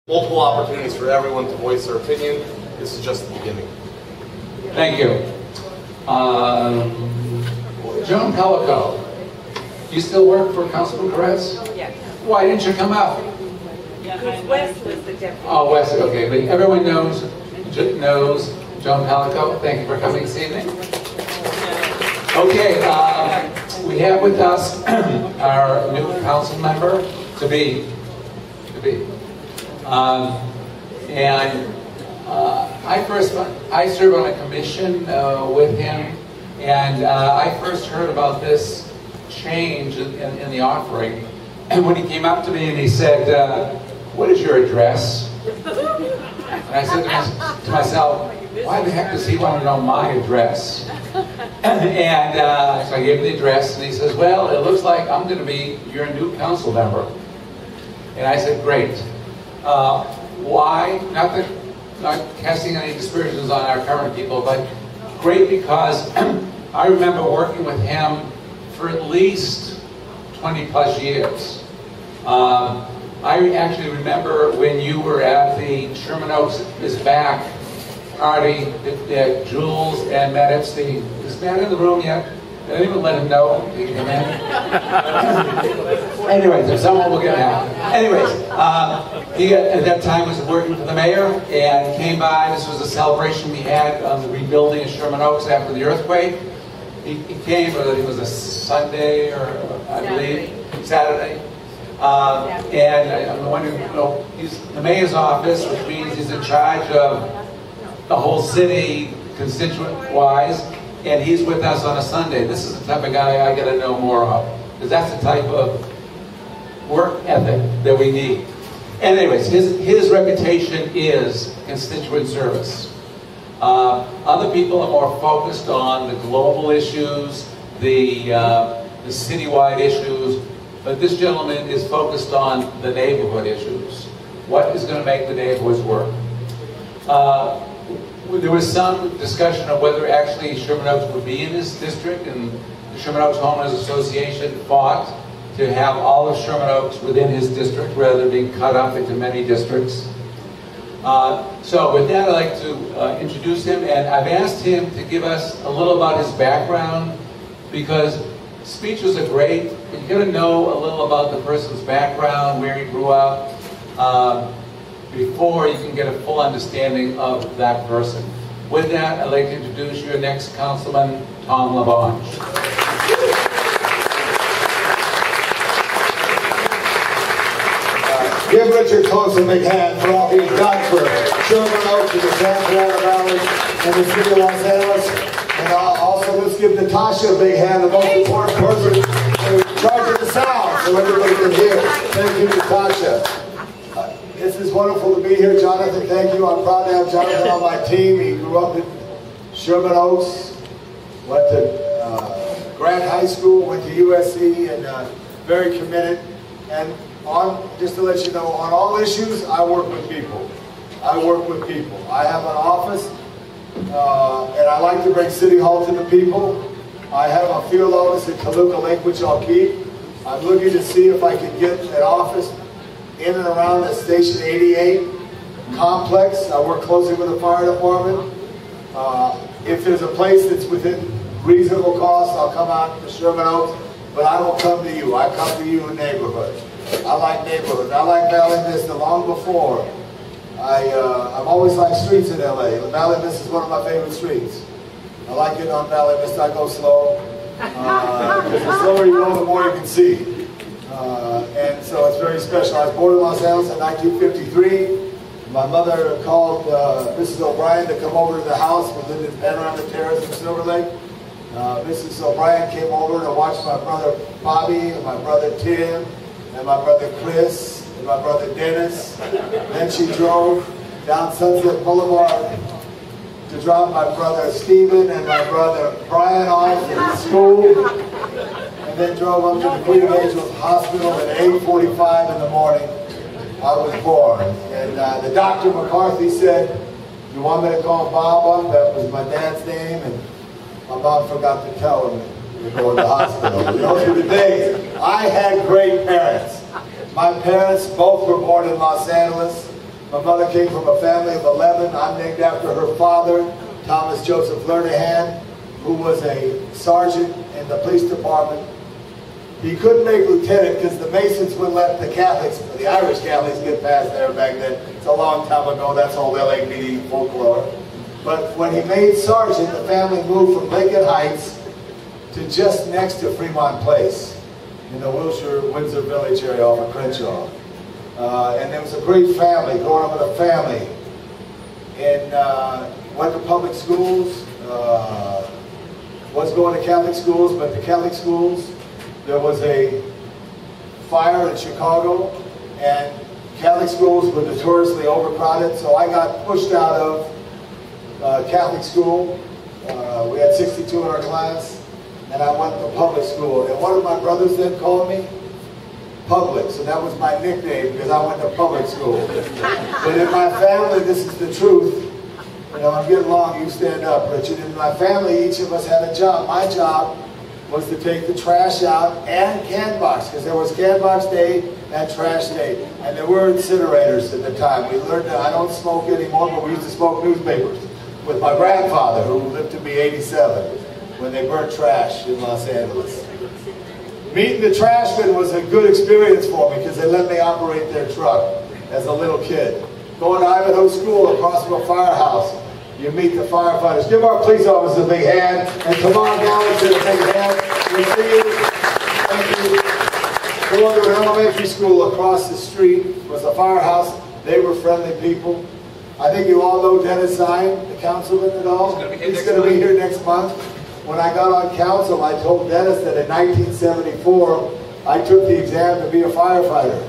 multiple opportunities for everyone to voice their opinion. This is just the beginning. Thank you. Joan Pellico, do you still work for Councilman Perez? Yes. Why didn't you come out? Because Wes was the deputy. Oh, Wes, okay, but everyone knows Joan Pellico. Thank you for coming this evening. Okay, we have with us our new council member to be. I serve on a commission with him, and I first heard about this change in the offering, and when he came up to me and he said, "What is your address?" And I said to myself, "Why the heck does he want to know my address?" And so I gave him the address, and he says, "Well, it looks like I'm going to be your new council member." And I said, "Great. Why?" Not casting any aspersions on our current people, but great because I remember working with him for at least 20 plus years. I actually remember when you were at the Sherman Oaks is Back party at Jules and Matt Epstein. Is Matt in the room yet? Did anyone let him know he came in? Anyways, if someone will get out. Anyways, he at that time was working for the mayor and came by. This was a celebration we had on the rebuilding of Sherman Oaks after the earthquake. He came, it was a Sunday or I believe Saturday. And I'm wondering, he's in the mayor's office, which means he's in charge of the whole city constituent-wise. And he's with us on a Sunday. This is the type of guy I got to know more of, because that's the type of work ethic that we need. And anyways, his reputation is constituent service. Other people are more focused on the global issues, the citywide issues, but this gentleman is focused on the neighborhood issues. What is going to make the neighborhoods work? There was some discussion of whether actually Sherman Oaks would be in this district, and the Sherman Oaks Homeowners Association fought to have all of Sherman Oaks within his district rather than being cut up into many districts. So with that, I'd like to introduce him, and I've asked him to give us a little about his background, because speeches are great, but you got to know a little about the person's background, where he grew up, before you can get a full understanding of that person. With that, I'd like to introduce your next councilman, Tom Labonge. Give Richard Close a big hand for all he's done for Sherman Oaks and the Santa Clara Valley and the city of Los Angeles. And also let's give Natasha a big hand, the most important person in charge of the sound, so everybody can hear. Thank you, Natasha. This is wonderful to be here, Jonathan. Thank you. I'm proud to have Jonathan on my team. He grew up in Sherman Oaks, went to Grant High School, went to USC, and very committed. And just to let you know, on all issues, I work with people. I work with people. I have an office, and I like to bring City Hall to the people. I have a field office at Toluca Lake, which I'll keep. I'm looking to see if I can get an office in and around the Station 88 complex. I work closely with the fire department. If there's a place that's within reasonable cost, I'll come out to Sherman Oaks, but I don't come to you. I come to you in neighborhoods. I like neighborhoods. I like Valley Vista long before. I've always liked streets in LA. Valley Vista is one of my favorite streets. I like it on Valley Vista. I go slow. Because the slower you go, the more you can see. And so it's very special. I was born in Los Angeles in 1953. My mother called Mrs. O'Brien to come over to the house. We lived in Panorama Terrace in Silver Lake. Mrs. O'Brien came over to watch my brother Bobby, and my brother Tim, and my brother Chris, and my brother Dennis. Then she drove down Sunset Boulevard to drop my brother Stephen and my brother Brian off at school. And then drove up to the Queen of Angels Hospital at 8:45 in the morning. I was born. And the Dr. McCarthy said, "You want me to call Bob up?" That was my dad's name. And my mom forgot to tell him to go to the hospital. Those were the days. I had great parents. My parents both were born in Los Angeles. My mother came from a family of 11. I'm named after her father, Thomas Joseph Lernahan, who was a sergeant in the police department. He couldn't make lieutenant because the Masons wouldn't let the Catholics, the Irish Catholics, get past there back then. It's a long time ago. That's old LAPD folklore. But when he made sergeant, the family moved from Lincoln Heights to just next to Fremont Place in the Wilshire, Windsor Village area off of Crenshaw. And there was a great family, growing up with a family. And went to public schools, was going to Catholic schools, but the Catholic schools, there was a fire in Chicago, and Catholic schools were notoriously overcrowded, so I got pushed out of Catholic school. We had 62 in our class, and I went to public school. And one of my brothers then called me Public, so that was my nickname because I went to public school. But in my family, this is the truth. You know, I'm getting long, you stand up, Richard. In my family, each of us had a job. My job was to take the trash out and can box, because there was can box day and trash day. And there were incinerators at the time. We learned that I don't smoke anymore, but we used to smoke newspapers with my grandfather, who lived to be 87, when they burnt trash in Los Angeles. Meeting the trashmen was a good experience for me because they let me operate their truck as a little kid. Going to Ivanhoe School across from a firehouse, you meet the firefighters. Give our police officers a big hand, and Tamar Gallagher a big hand. We see you. Thank you. Going to an elementary school across the street was a firehouse. They were friendly people. I think you all know Dennis Zine, the councilman at all. He's going to be here next month. When I got on council, I told Dennis that in 1974, I took the exam to be a firefighter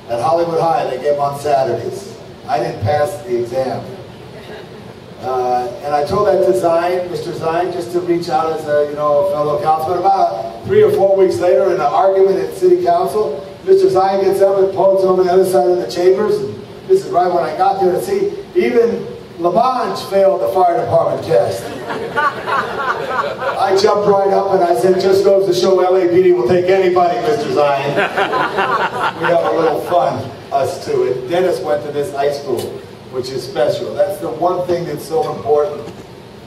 at Hollywood High. They gave them on Saturdays. I didn't pass the exam. And I told that to Zine, Mr. Zine, just to reach out as a, a fellow councilman. About 3 or 4 weeks later, in an argument at City Council, Mr. Zine gets up and points over the other side of the chambers. And this is right when I got there to see, even Labonge failed the fire department test. I jumped right up and I said, just goes to show LAPD will take anybody, Mr. Zine. We have a little fun, us two. And Dennis went to this high school, which is special. That's the one thing that's so important.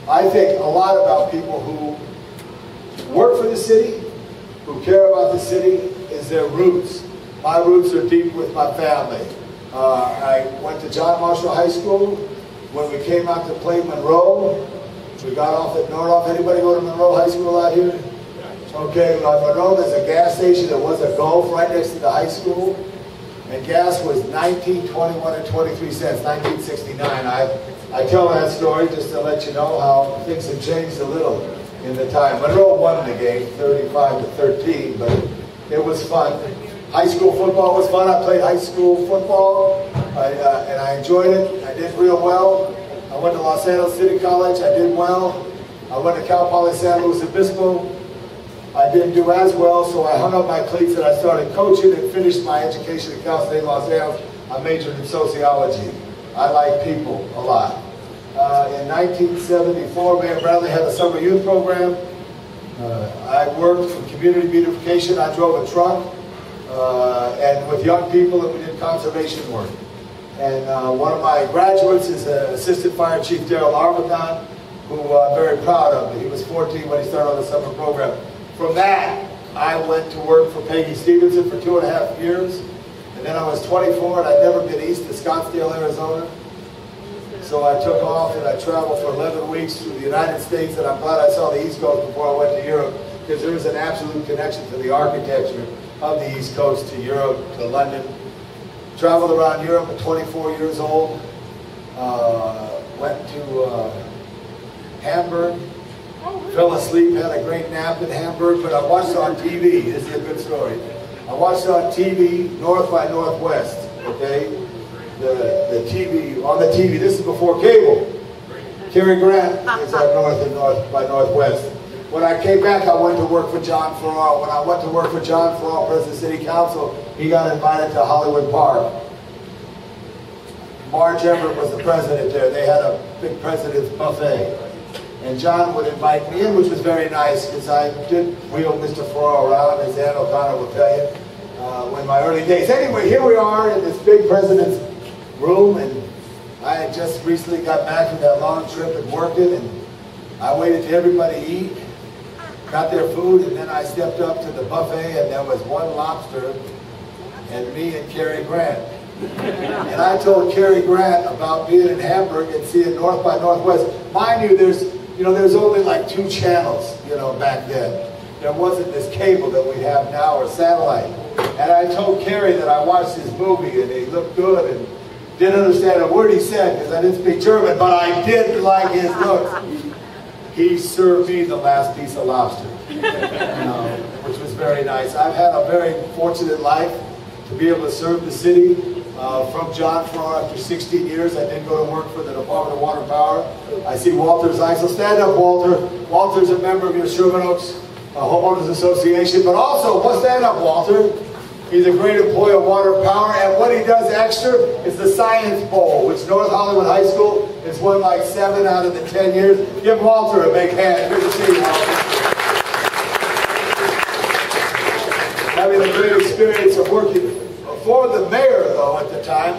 I think a lot about people who work for the city, who care about the city, is their roots. My roots are deep with my family. I went to John Marshall High School. When we came out to play Monroe, we got off at Nordhoff. Anybody go to Monroe High School out here? Okay, Monroe, there's a gas station that was a Gulf right next to the high school. And gas was 19, 21, and 23 cents, 1969. I tell that story just to let you know how things have changed a little in the time. Monroe won the game, 35-13, but it was fun. High school football was fun. I played high school football, and I enjoyed it. I did real well. I went to Los Angeles City College. I did well. I went to Cal Poly San Luis Obispo. I didn't do as well, so I hung up my cleats and I started coaching and finished my education at Cal State Los Angeles. I majored in sociology. I like people a lot. In 1974, Mayor Bradley had a summer youth program. I worked for community beautification. I drove a truck and with young people, and we did conservation work. And one of my graduates is Assistant Fire Chief Daryl Armagon, who I'm very proud of. He was 14 when he started on the summer program. From that, I went to work for Peggy Stevenson for 2.5 years. And then I was 24 and I'd never been east to Scottsdale, Arizona. So I took off and I traveled for 11 weeks through the United States, and I'm glad I saw the East Coast before I went to Europe, because there is an absolute connection to the architecture of the East Coast, to Europe, to London. Traveled around Europe at 24 years old. Went to Hamburg. Fell asleep, had a great nap in Hamburg, but I watched on TV. This is a good story. I watched on TV, North by Northwest, okay? The TV, on the TV, this is before cable. Cary Grant is up north and North by Northwest. When I came back, I went to work for John Farrar. When I went to work for John Farrar, President of City Council, he got invited to Hollywood Park. Marge Everett was the president there. They had a big president's buffet. And John would invite me in, which was very nice, because I did wheel Mr. Farrar around, as Ann O'Connor will tell you, in my early days. Anyway, here we are in this big president's room, and I had just recently got back from that long trip and working, and I waited till everybody eat, got their food, and then I stepped up to the buffet, and there was one lobster, and me and Cary Grant. And I told Cary Grant about being in Hamburg and seeing North by Northwest. Mind you, there's only like 2 channels, back then. There wasn't this cable that we have now or satellite. And I told Cary that I watched his movie and he looked good and didn't understand a word he said because I didn't speak German, but I did like his looks. He served me the last piece of lobster, which was very nice. I've had a very fortunate life to be able to serve the city. From John Farrar after 16 years, I did go to work for the Department of Water and Power. I see Walter's eyes, so stand up, Walter. Walter's a member of your Sherman Oaks Homeowners Association, but also, stand up, Walter. He's a great employee of Water and Power, and what he does extra is the Science Bowl, which North Hollywood High School has won like 7 out of the 10 years. Give Walter a big hand. Good to see you, Walter. Having a great experience of working for the mayor, though, at the time,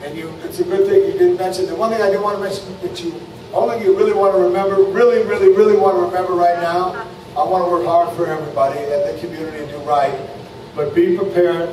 and it's a good thing you didn't mention. The one thing I do want to mention that only you really want to remember, really want to remember right now, I want to work hard for everybody and the community and do right, but be prepared